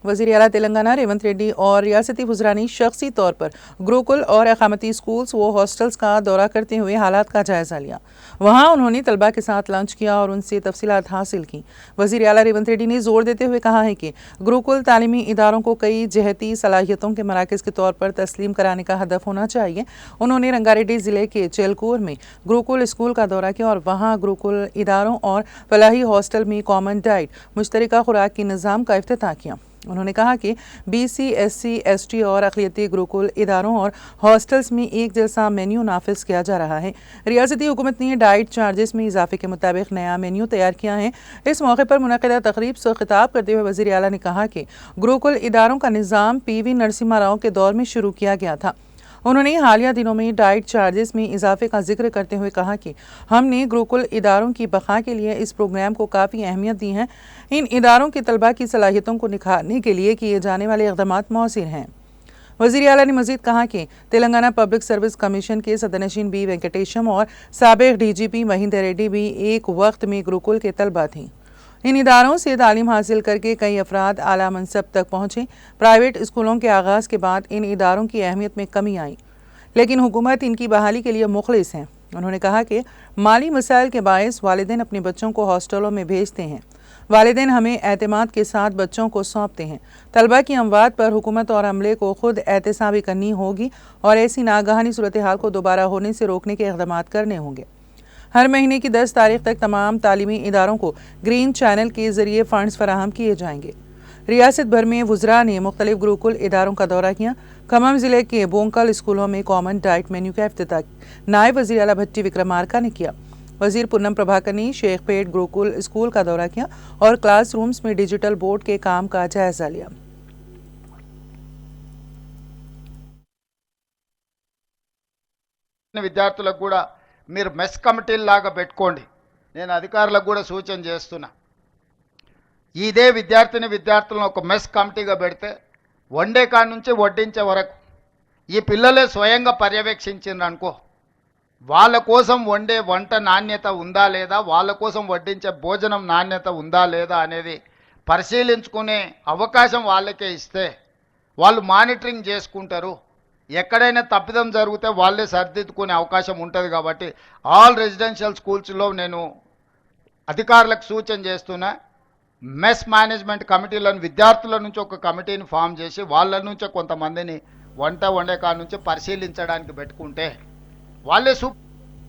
वज़ीर आला तेलंगाना रेवंत रेड्डी और रियासती वज़रा ने शख्सी तौर पर गुरुकुल और अकामती स्कूल्स व हॉस्टल्स का दौरा करते हुए हालात का जायज़ा लिया। वहाँ उन्होंने तलबा के साथ लंच किया और उनसे तफसीलात हासिल की। वज़ीर आला रेवंत रेड्डी ने जोर देते हुए कहा है कि गुरुकुल तालीमी इदारों को कई जहती सलाहियतों के मराकज़ के तौर पर तस्लीम कराने का हदफ होना चाहिए। उन्होंने रंगारेड्डी ज़िले के चेलकूर में गुरुकुल स्कूल का दौरा किया और वहाँ गुरुकुल इदारों और फलाही हॉस्टल में कॉमन डाइट मुश्तरका खुराक के निज़ाम का इफ्तिताह किया। उन्होंने कहा कि BC, SC, ST और अक़लियती गुरुकुल इदारों और हॉस्टल्स में एक जैसा मेन्यू नाफिज किया जा रहा है। रियासती हुकूमत ने डाइट चार्जेस में इजाफे के मुताबिक नया मेन्यू तैयार किया है। इस मौके पर मुनक़िदा तक़रीब से खिताब करते हुए वज़ीर आला ने कहा कि गुरुकुल इदारों का निज़ाम PV नरसिम्हा राव के दौर में शुरू किया गया था। उन्होंने हालिया दिनों में डाइट चार्जेस में इजाफे का जिक्र करते हुए कहा कि हमने गुरुकुल इदारों की बका के लिए इस प्रोग्राम को काफ़ी अहमियत दी है। इन इदारों के तलबा की सलाहियतों को निखारने के लिए किए जाने वाले इक़दामात मौसीर हैं। वज़ीर आला ने मज़ीद कहा कि तेलंगाना पब्लिक सर्विस कमीशन के सदरनशीन B वेंकटेशम और साबिक़ DGP महिंदर रेड्डी भी एक वक्त में गुरुकुल के तलबा थीं। इन इदारों से तालीम हासिल करके कई अफराद आला मनसब तक पहुँचे। प्राइवेट स्कूलों के आगाज़ के बाद इन इदारों की अहमियत में कमी आई, लेकिन हुकूमत इनकी बहाली के लिए मुखलिस है। उन्होंने कहा कि माली मसाइल के बायस वालिदैन अपने बच्चों को हॉस्टलों में भेजते हैं। वालिदैन हमें एतमाद के साथ बच्चों को सौंपते हैं। तलबा की अमवात पर हुकूमत और अमले को खुद एहतसाबी करनी होगी और ऐसी नागहानी सूरत हाल को दोबारा होने से रोकने के इक़दामात करने होंगे। हर महीने की 10 तारीख तक तमाम तालीमी इदारों को ग्रीन चैनल के ज़रिए फ़ंड्स फराहम किए जाएंगे। रियासत भर में वज़रा ने मुख्तलिफ गुरुकुल इदारों का दौरा किया। खम्मम ज़िले के बोंकल स्कूलों में कॉमन डाइट मेन्यू का इफ्तिताह नायब वज़ीर आला भट्टी विक्रमार्का ने किया। वज़ीर पूनम प्रभाकर ने शेखपेट गुरुकुल स्कूल का दौरा किया और क्लास रूम्स में डिजिटल बोर्ड के काम का जायज़ा लिया। విద్యార్థులకు కూడా మీరు మెస్ కమిటీలాగా పెట్టుకోండి. నేను అధికారులకు కూడా సూచన చేస్తున్నా. ఇదే విద్యార్థులను ఒక మెస్ కమిటీగా పెడితే వండే కాడి నుంచి వడ్డించే వరకు ఈ పిల్లలే స్వయంగా పర్యవేక్షించిండ్రు అనుకో, వాళ్ళ కోసం వండే వంట నాణ్యత ఉందా లేదా, వాళ్ళ కోసం వడ్డించే భోజనం నాణ్యత ఉందా లేదా అనేది పరిశీలించుకునే అవకాశం వాళ్ళకే ఇస్తే వాళ్ళు మానిటరింగ్ చేసుకుంటారు. ఎక్కడైనా తప్పిదం జరిగితే వాళ్ళే సరిదిద్దుకునే అవకాశం ఉంటుంది. కాబట్టి ఆల్ రెసిడెన్షియల్ స్కూల్స్లో నేను అధికారులకు సూచన చేస్తున్నా, మెస్ మేనేజ్మెంట్ కమిటీలను విద్యార్థుల నుంచి ఒక కమిటీని ఫామ్ చేసి వాళ్ళ నుంచి కొంతమందిని వంట వండే కాడ నుంచి పరిశీలించడానికి పెట్టుకుంటే వాళ్ళే